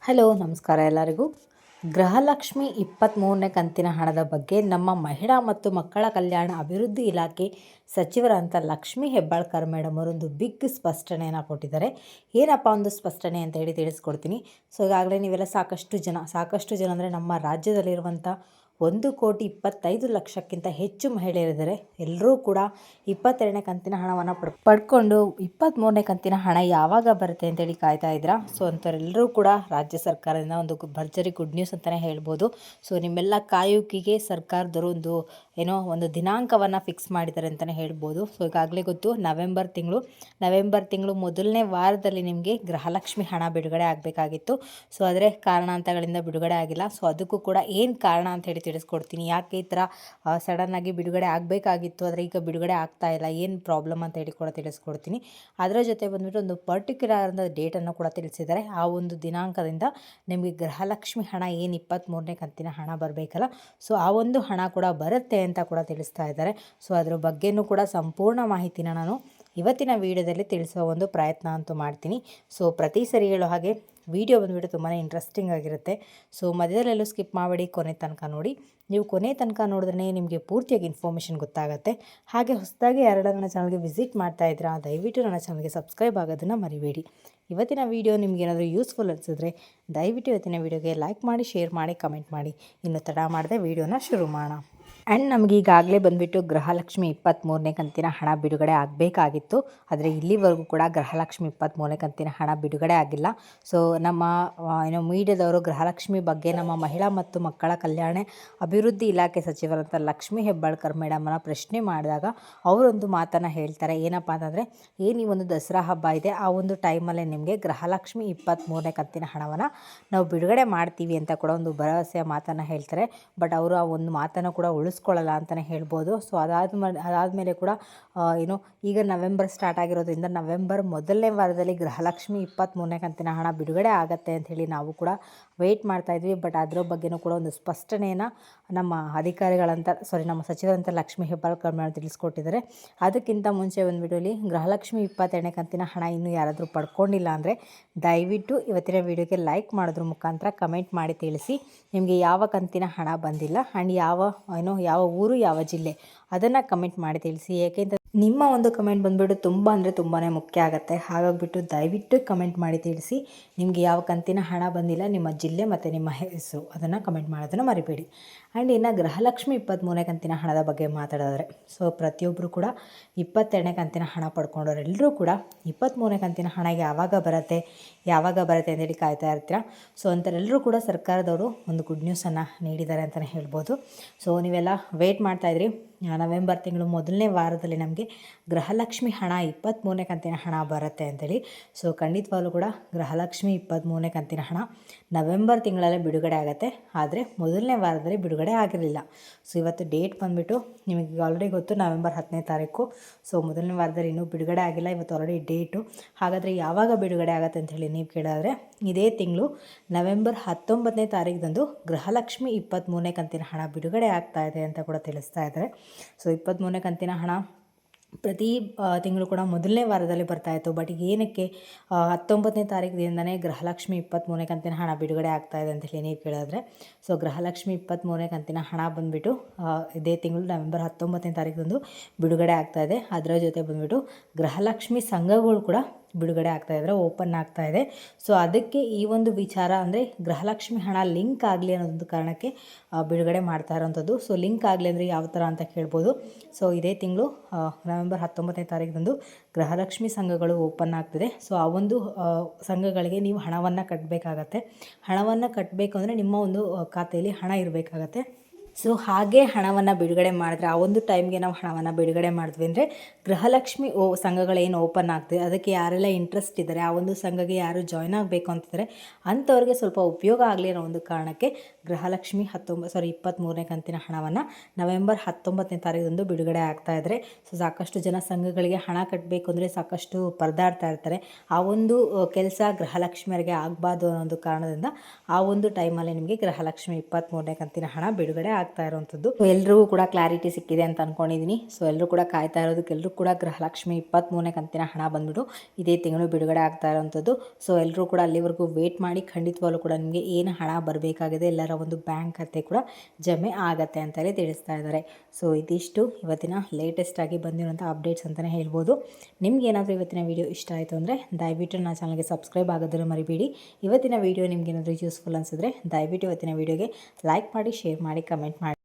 Hello ನಮಸ್ಕಾರ ಎಲ್ಲರಿಗೂ. ಗೃಹಲಕ್ಷ್ಮಿ 23ನೇ ಕಂತಿನ ಹಣದ ಬಗ್ಗೆ ನಮ್ಮ ಮಹಿಳಾ ಮತ್ತು ಮಕ್ಕಳ ಕಲ್ಯಾಣ ಅಭಿವೃದ್ಧಿ ಇಲಾಖೆ ಸಚಿವರಂತ ಲಕ್ಷ್ಮೀ ಹೆಬ್ಬಾಳ್ಕರ್ ಮೇಡಮ್ ಅವರೊಂದು ಬಿಗ್ ಸ್ಪಷ್ಟನೆಯನ್ನು ಕೊಟ್ಟಿದ್ದಾರೆ. ಏನಪ್ಪ ಒಂದು ಸ್ಪಷ್ಟನೆ ಅಂತ ಹೇಳಿ ತಿಳಿಸ್ಕೊಡ್ತೀನಿ. ಸೊ ಈಗಾಗಲೇ ನೀವೆಲ್ಲ ಸಾಕಷ್ಟು ಜನ ಅಂದರೆ ನಮ್ಮ ರಾಜ್ಯದಲ್ಲಿರುವಂಥ 1,25,00,000ಕ್ಕಿಂತ ಹೆಚ್ಚು ಮಹಿಳೆಯರಿದ್ದಾರೆ. ಎಲ್ಲರೂ ಕೂಡ 22ನೇ ಕಂತಿನ ಹಣವನ್ನು ಪಡ್ಕೊಂಡು 23ನೇ ಕಂತಿನ ಹಣ ಯಾವಾಗ ಬರುತ್ತೆ ಅಂತೇಳಿ ಕಾಯ್ತಾ ಇದ್ದೀರಾ. ಸೊ ಅಂಥವರೆಲ್ಲರೂ ಕೂಡ ರಾಜ್ಯ ಸರ್ಕಾರದಿಂದ ಒಂದು ಭರ್ಜರಿ ಗುಡ್ ನ್ಯೂಸ್ ಅಂತಲೇ ಹೇಳ್ಬೋದು. ಸೊ ನಿಮ್ಮೆಲ್ಲ ಕಾಯುವಿಕೆಗೆ ಸರ್ಕಾರದವರು ಒಂದು ದಿನಾಂಕವನ್ನು ಫಿಕ್ಸ್ ಮಾಡಿದ್ದಾರೆ ಅಂತಲೇ ಹೇಳ್ಬೋದು. ಸೊ ಈಗಾಗಲೇ ಗೊತ್ತು, ನವೆಂಬರ್ ತಿಂಗಳು ಮೊದಲನೇ ವಾರದಲ್ಲಿ ನಿಮಗೆ ಗೃಹಲಕ್ಷ್ಮಿ ಹಣ ಬಿಡುಗಡೆ ಆಗಬೇಕಾಗಿತ್ತು. ಸೊ ಆದರೆ ಕಾರಣಾಂತರಗಳಿಂದ ಬಿಡುಗಡೆ ಆಗಿಲ್ಲ. ಸೊ ಅದಕ್ಕೂ ಕೂಡ ಏನು ಕಾರಣ ಅಂತ ಹೇಳಿ ತಿಳಿಸ್ಕೊಡ್ತೀನಿ. ಯಾಕೆ ಈ ಥರ ಸಡನ್ನಾಗಿ ಬಿಡುಗಡೆ ಆಗಬೇಕಾಗಿತ್ತು ಆದರೆ ಈಗ ಬಿಡುಗಡೆ ಆಗ್ತಾ ಇಲ್ಲ, ಏನು ಪ್ರಾಬ್ಲಮ್ ಅಂತ ಹೇಳಿ ಕೂಡ ತಿಳಿಸ್ಕೊಡ್ತೀನಿ. ಅದರ ಜೊತೆ ಬಂದ್ಬಿಟ್ಟು ಒಂದು ಪರ್ಟಿಕ್ಯುಲರ್ ಡೇಟನ್ನು ಕೂಡ ತಿಳಿಸಿದ್ದಾರೆ. ಆ ಒಂದು ದಿನಾಂಕದಿಂದ ನಿಮಗೆ ಗೃಹಲಕ್ಷ್ಮಿ ಹಣ ಏನು 23ನೇ ಕಂತಿನ ಹಣ ಬರಬೇಕಲ್ಲ, ಸೊ ಆ ಒಂದು ಹಣ ಕೂಡ ಬರುತ್ತೆ ಅಂತ ಕೂಡ ತಿಳಿಸ್ತಾ ಇದ್ದಾರೆ. ಸೊ ಅದ್ರ ಬಗ್ಗೆನೂ ಕೂಡ ಸಂಪೂರ್ಣ ಮಾಹಿತಿನ ನಾನು ಇವತ್ತಿನ ವಿಡಿಯೋದಲ್ಲಿ ತಿಳಿಸುವ ಒಂದು ಪ್ರಯತ್ನ ಅಂತೂ ಮಾಡ್ತೀನಿ. ಸೊ ಪ್ರತಿ ಸರಿ ಹೇಳೋ ಹಾಗೆ ವಿಡಿಯೋ ಬಂದುಬಿಟ್ಟು ತುಂಬಾ ಇಂಟ್ರೆಸ್ಟಿಂಗ್ ಆಗಿರುತ್ತೆ. ಸೊ ಮಧ್ಯದಲ್ಲೆಲ್ಲೂ ಸ್ಕಿಪ್ ಮಾಡಬೇಡಿ, ಕೊನೆ ತನಕ ನೋಡಿ. ನೀವು ಕೊನೆ ತನಕ ನೋಡಿದ್ರೆ ನಿಮಗೆ ಪೂರ್ತಿಯಾಗಿ ಇನ್ಫಾರ್ಮೇಷನ್ ಗೊತ್ತಾಗುತ್ತೆ. ಹಾಗೆ ಹೊಸದಾಗಿ ಯಾರೆಲ್ಲ ನನ್ನ ಚಾನಲ್ಗೆ ವಿಸಿಟ್ ಮಾಡ್ತಾ ಇದ್ದೀರಾ, ದಯವಿಟ್ಟು ನನ್ನ ಚಾನಲ್ಗೆ ಸಬ್ಸ್ಕ್ರೈಬ್ ಆಗೋದನ್ನು ಮರಿಬೇಡಿ. ಇವತ್ತಿನ ವಿಡಿಯೋ ನಿಮ್ಗೆ ಏನಾದರೂ ಯೂಸ್ಫುಲ್ ಅನಿಸಿದ್ರೆ ದಯವಿಟ್ಟು ಇವತ್ತಿನ ವಿಡಿಯೋಗೆ ಲೈಕ್ ಮಾಡಿ, ಶೇರ್ ಮಾಡಿ, ಕಮೆಂಟ್ ಮಾಡಿ. ಇನ್ನು ತಡ ಮಾಡದೆ ವಿಡಿಯೋನ ಶುರು ಮಾಡೋಣ. ಆ್ಯಂಡ್ ನಮಗೆ ಈಗಾಗಲೇ ಬಂದುಬಿಟ್ಟು ಗೃಹಲಕ್ಷ್ಮಿ 23ನೇ ಕಂತಿನ ಹಣ ಬಿಡುಗಡೆ ಆಗಬೇಕಾಗಿತ್ತು. ಆದರೆ ಇಲ್ಲಿವರೆಗೂ ಕೂಡ ಗೃಹಲಕ್ಷ್ಮಿ 23ನೇ ಕಂತಿನ ಹಣ ಬಿಡುಗಡೆ ಆಗಿಲ್ಲ. ಸೊ ನಮ್ಮ ಮೀಡಿಯಾದವರು ಗೃಹಲಕ್ಷ್ಮಿ ಬಗ್ಗೆ ನಮ್ಮ ಮಹಿಳಾ ಮತ್ತು ಮಕ್ಕಳ ಕಲ್ಯಾಣ ಅಭಿವೃದ್ಧಿ ಇಲಾಖೆ ಸಚಿವರಂತ ಲಕ್ಷ್ಮೀ ಹೆಬ್ಬಾಳ್ಕರ್ ಮೇಡಮನ್ನು ಪ್ರಶ್ನೆ ಮಾಡಿದಾಗ ಅವರೊಂದು ಮಾತನ್ನು ಹೇಳ್ತಾರೆ. ಏನಪ್ಪ ಅಂತಂದರೆ, ಏನು ಈ ಒಂದು ದಸರಾ ಹಬ್ಬ ಇದೆ, ಆ ಒಂದು ಟೈಮಲ್ಲೇ ನಿಮಗೆ ಗೃಹಲಕ್ಷ್ಮಿ 23ನೇ ಕಂತಿನ ಹಣವನ್ನು ನಾವು ಬಿಡುಗಡೆ ಮಾಡ್ತೀವಿ ಅಂತ ಕೂಡ ಒಂದು ಭರವಸೆಯ ಮಾತನ್ನು ಹೇಳ್ತಾರೆ. ಬಟ್ ಅವರು ಆ ಒಂದು ಮಾತನ್ನು ಕೂಡ ಉಳಿಸ್ಕೊಳ್ಳಲ್ಲ ಅಂತಲೇ ಹೇಳ್ಬೋದು. ಸೊ ಅದಾದಮೇಲೆ ಕೂಡ ಈಗ ನವೆಂಬರ್ ಸ್ಟಾರ್ಟ್ ಆಗಿರೋದ್ರಿಂದ ನವೆಂಬರ್ ಮೊದಲನೇ ವಾರದಲ್ಲಿ ಗೃಹಲಕ್ಷ್ಮಿ 23ನೇ ಕಂತಿನ ಹಣ ಬಿಡುಗಡೆ ಆಗುತ್ತೆ ಅಂಥೇಳಿ ನಾವು ಕೂಡ ವೆಯ್ಟ್ ಮಾಡ್ತಾಯಿದ್ವಿ. ಬಟ್ ಅದರ ಬಗ್ಗೆನೂ ಕೂಡ ಒಂದು ಸ್ಪಷ್ಟನೆಯನ್ನು ನಮ್ಮ ನಮ್ಮ ಸಚಿವರಂತ ಲಕ್ಷ್ಮೀ ಹೆಬ್ಬಾಳ್ಕರ್ ಮೇಡಮ್ ತಿಳಿಸ್ಕೊಟ್ಟಿದ್ದಾರೆ. ಅದಕ್ಕಿಂತ ಮುಂಚೆ ಬಂದುಬಿಟ್ಟು ಇಲ್ಲಿ ಗೃಹಲಕ್ಷ್ಮಿ 22ನೇ ಕಂತಿನ ಹಣ ಇನ್ನೂ ಯಾರಾದರೂ ಪಡ್ಕೊಂಡಿಲ್ಲ ಅಂದರೆ ದಯವಿಟ್ಟು ಇವತ್ತಿನ ವಿಡಿಯೋಗೆ ಲೈಕ್ ಮಾಡೋದ್ರ ಮುಖಾಂತರ ಕಮೆಂಟ್ ಮಾಡಿ ತಿಳಿಸಿ ನಿಮಗೆ ಯಾವ ಕಂತಿನ ಹಣ ಬಂದಿಲ್ಲ ಆ್ಯಂಡ್ ಯಾವ ಊರು, ಯಾವ ಜಿಲ್ಲೆ ಅದನ್ನು ಕಮೆಂಟ್ ಮಾಡಿ ತಿಳಿಸಿ. ಏಕೆಂದರೆ ನಿಮ್ಮ ಒಂದು ಕಮೆಂಟ್ ಬಂದುಬಿಟ್ಟು ತುಂಬಾ ಮುಖ್ಯ ಆಗುತ್ತೆ. ಹಾಗಾಗಿಬಿಟ್ಟು ದಯವಿಟ್ಟು ಕಮೆಂಟ್ ಮಾಡಿ ತಿಳಿಸಿ ನಿಮಗೆ ಯಾವ ಕಂತಿನ ಹಣ ಬಂದಿಲ್ಲ, ನಿಮ್ಮ ಜಿಲ್ಲೆ ಮತ್ತು ನಿಮ್ಮ ಹೆಸರು ಅದನ್ನು ಕಮೆಂಟ್ ಮಾಡೋದನ್ನು ಮರಿಬೇಡಿ. ಆ್ಯಂಡ್ ಇನ್ನು ಗೃಹಲಕ್ಷ್ಮಿ 23ನೇ ಕಂತಿನ ಹಣದ ಬಗ್ಗೆ ಮಾತಾಡಿದ್ರೆ, ಸೊ ಪ್ರತಿಯೊಬ್ಬರು ಕೂಡ 22ನೇ ಕಂತಿನ ಹಣ ಪಡ್ಕೊಂಡವರೆಲ್ಲರೂ ಕೂಡ 23ನೇ ಕಂತಿನ ಹಣ ಯಾವಾಗ ಬರುತ್ತೆ ಅಂತೇಳಿ ಕಾಯ್ತಾ ಇರ್ತೀರ. ಸೊ ಅಂಥವರೆಲ್ಲರೂ ಕೂಡ ಸರ್ಕಾರದವರು ಒಂದು ಗುಡ್ ನ್ಯೂಸನ್ನು ನೀಡಿದ್ದಾರೆ ಅಂತಲೇ ಹೇಳ್ಬೋದು. ಸೊ ನೀವೆಲ್ಲ ವೆಯ್ಟ್ ಮಾಡ್ತಾಯಿದ್ರಿ, ನವೆಂಬರ್ ತಿಂಗಳು ಮೊದಲನೇ ವಾರದಲ್ಲಿ ನಮಗೆ ಗೃಹಲಕ್ಷ್ಮಿ ಹಣ 23ನೇ ಕಂತಿನ ಹಣ ಬರುತ್ತೆ ಅಂತೇಳಿ. ಸೊ ಖಂಡಿತವಾಗ್ಲೂ ಕೂಡ ಗೃಹಲಕ್ಷ್ಮಿ 23ನೇ ಕಂತಿನ ಹಣ ನವೆಂಬರ್ ತಿಂಗಳಲ್ಲೇ ಬಿಡುಗಡೆ ಆಗುತ್ತೆ. ಆದರೆ ಮೊದಲನೇ ವಾರದಲ್ಲಿ ಬಿಡುಗಡೆ ಆಗಿರಲಿಲ್ಲ. ಸೊ ಇವತ್ತು ಡೇಟ್ ಬಂದುಬಿಟ್ಟು ನಿಮಗೆ ಆಲ್ರೆಡಿ ಗೊತ್ತು, ನವೆಂಬರ್ 10ನೇ ತಾರೀಕು. ಸೊ ಮೊದಲನೇ ವಾರದಲ್ಲಿ ಇನ್ನೂ ಬಿಡುಗಡೆ ಆಗಿಲ್ಲ. ಇವತ್ತು ಆಲ್ರೆಡಿ ಡೇಟು. ಹಾಗಾದರೆ ಯಾವಾಗ ಬಿಡುಗಡೆ ಆಗುತ್ತೆ ಅಂಥೇಳಿ ನೀವು ಕೇಳಿದ್ರೆ, ಇದೇ ತಿಂಗಳು ನವೆಂಬರ್ 19ನೇ ತಾರೀಕದಂದು ಗೃಹಲಕ್ಷ್ಮಿ 23ನೇ ಕಂತಿನ ಹಣ ಬಿಡುಗಡೆ ಆಗ್ತಾ ಇದೆ ಅಂತ ಕೂಡ ತಿಳಿಸ್ತಾ ಇದ್ದಾರೆ. ಸೊ 23ನೇ ಕಂತಿನ ಹಣ ಪ್ರತಿ ತಿಂಗಳು ಕೂಡ ಮೊದಲನೇ ವಾರದಲ್ಲಿ ಬರ್ತಾಯಿತ್ತು. ಬಟ್ ಏನಕ್ಕೆ 19ನೇ ತಾರೀಕಿನಿಂದನೇ ಗೃಹಲಕ್ಷ್ಮಿ 23ನೇ ಕಂತಿನ ಹಣ ಬಿಡುಗಡೆ ಆಗ್ತಾಯಿದೆ ಅಂತೇಳಿ ನೀವು ಕೇಳಿದ್ರೆ, ಸೊ ಗೃಹಲಕ್ಷ್ಮಿ 23ನೇ ಕಂತಿನ ಹಣ ಬಂದುಬಿಟ್ಟು ಇದೇ ತಿಂಗಳು ನವೆಂಬರ್ 19ನೇ ತಾರೀಕದಂದು ಬಿಡುಗಡೆ ಆಗ್ತಾಯಿದೆ. ಅದರ ಜೊತೆ ಬಂದುಬಿಟ್ಟು ಗೃಹಲಕ್ಷ್ಮಿ ಸಂಘಗಳು ಕೂಡ ಬಿಡುಗಡೆ ಆಗ್ತಾಯಿದ್ರೆ, ಓಪನ್ ಆಗ್ತಾಯಿದೆ. ಸೊ ಅದಕ್ಕೆ ಈ ಒಂದು ವಿಚಾರ ಅಂದರೆ ಗೃಹಲಕ್ಷ್ಮಿ ಹಣ ಲಿಂಕ್ ಆಗಲಿ ಅನ್ನೋದೊಂದು ಕಾರಣಕ್ಕೆ ಬಿಡುಗಡೆ ಮಾಡ್ತಾ ಇರೋವಂಥದ್ದು. ಸೊ ಲಿಂಕ್ ಆಗಲಿ ಅಂದರೆ ಯಾವ ಥರ ಅಂತ ಕೇಳ್ಬೋದು. ಸೊ ಇದೇ ತಿಂಗಳು ನವೆಂಬರ್ 19ನೇ ತಾರೀಕದಂದು ಗೃಹಲಕ್ಷ್ಮಿ ಸಂಘಗಳು ಓಪನ್ ಆಗ್ತಿದೆ. ಸೊ ಆ ಒಂದು ಸಂಘಗಳಿಗೆ ನೀವು ಹಣವನ್ನು ಕಟ್ಟಬೇಕಾಗತ್ತೆ. ಹಣವನ್ನು ಕಟ್ಟಬೇಕು ಅಂದರೆ ನಿಮ್ಮ ಒಂದು ಖಾತೆಯಲ್ಲಿ ಹಣ ಇರಬೇಕಾಗತ್ತೆ. ಸೊ ಹಾಗೆ ಹಣವನ್ನು ಬಿಡುಗಡೆ ಮಾಡಿದ್ರೆ, ಆ ಒಂದು ಟೈಮ್ಗೆ ನಾವು ಹಣವನ್ನು ಬಿಡುಗಡೆ ಮಾಡಿದ್ವಿ ಅಂದರೆ ಗೃಹಲಕ್ಷ್ಮಿ ಸಂಘಗಳೇನು ಓಪನ್ ಆಗ್ತದೆ ಅದಕ್ಕೆ ಯಾರೆಲ್ಲ ಇಂಟ್ರೆಸ್ಟ್ ಇದ್ದಾರೆ, ಆ ಒಂದು ಸಂಘಕ್ಕೆ ಯಾರು ಜಾಯ್ನ್ ಆಗಬೇಕು ಅಂತಿದ್ದಾರೆ ಅಂಥವ್ರಿಗೆ ಸ್ವಲ್ಪ ಉಪಯೋಗ ಆಗಲಿ ಅನ್ನೋ ಒಂದು ಕಾರಣಕ್ಕೆ ಗೃಹಲಕ್ಷ್ಮಿ 23ನೇ ಕಂತಿನ ಹಣವನ್ನು ನವೆಂಬರ್ 19ನೇ ತಾರೀಕದಂದು ಬಿಡುಗಡೆ ಆಗ್ತಾಯಿದ್ರೆ. ಸೊ ಸಾಕಷ್ಟು ಜನ ಸಂಘಗಳಿಗೆ ಹಣ ಕಟ್ಟಬೇಕು ಅಂದರೆ ಸಾಕಷ್ಟು ಪರದಾಡ್ತಾ ಇರ್ತಾರೆ. ಆ ಒಂದು ಕೆಲಸ ಗೃಹಲಕ್ಷ್ಮಿಯರಿಗೆ ಆಗಬಾರ್ದು ಅನ್ನೋ ಒಂದು ಕಾರಣದಿಂದ ಆ ಒಂದು ಟೈಮಲ್ಲಿ ನಿಮಗೆ ಗೃಹಲಕ್ಷ್ಮಿ 23ನೇ ಕಂತಿನ ಹಣ ಬಿಡುಗಡೆ ಆಗ್ತಾ ಇರುವಂಥದ್ದು. ಎಲ್ರಿಗೂ ಕೂಡ ಕ್ಲಾರಿಟಿ ಸಿಕ್ಕಿದೆ ಅಂತ ಅನ್ಕೊಂಡಿದ್ದೀನಿ. ಸೊ ಎಲ್ಲರೂ ಕೂಡ ಕಾಯ್ತಾ ಇರೋದಕ್ಕೆ, ಎಲ್ಲರೂ ಕೂಡ ಗೃಹಲಕ್ಷ್ಮಿ 23ನೇ ಕಂತಿನ ಹಣ ಬಂದ್ಬಿಟ್ಟು ಇದೇ ತಿಂಗಳು ಬಿಡುಗಡೆ ಆಗ್ತಾ ಇರೋವಂಥದ್ದು. ಸೊ ಎಲ್ಲರೂ ಕೂಡ ಅಲ್ಲಿವರೆಗೂ ವೇಟ್ ಮಾಡಿ. ಖಂಡಿತವಾಗ್ಲೂ ಕೂಡ ನಿಮಗೆ ಏನು ಹಣ ಬರಬೇಕಾಗಿದೆ ಎಲ್ಲರ ಒಂದು ಬ್ಯಾಂಕ್ ಖಾತೆ ಕೂಡ ಜಮೆ ಆಗತ್ತೆ ಅಂತಲೇ ತಿಳಿಸ್ತಾ ಇದ್ದಾರೆ. ಸೊ ಇದಿಷ್ಟು ಇವತ್ತಿನ ಲೇಟೆಸ್ಟ್ ಆಗಿ ಬಂದಿರುವಂಥ ಅಪ್ಡೇಟ್ಸ್ ಅಂತಲೇ ಹೇಳ್ಬೋದು. ನಿಮ್ಗೆ ಏನಾದರೂ ಇವತ್ತಿನ ವಿಡಿಯೋ ಇಷ್ಟ ಆಯಿತು ಅಂದರೆ ದಯವಿಟ್ಟು ನನ್ನ ಚಾನಲ್ಗೆ ಸಬ್ಸ್ಕ್ರೈಬ್ ಆಗೋದನ್ನು ಮರಿಬೇಡಿ. ಇವತ್ತಿನ ವಿಡಿಯೋ ನಿಮ್ಗೆ ಏನಾದರೂ ಯೂಸ್ಫುಲ್ ಅನಿಸಿದ್ರೆ ದಯವಿಟ್ಟು ಇವತ್ತಿನ ವಿಡಿಯೋಗೆ ಲೈಕ್ ಮಾಡಿ, ಶೇರ್ ಮಾಡಿ, ಕಮೆಂಟ್ ಮಾಡಿ.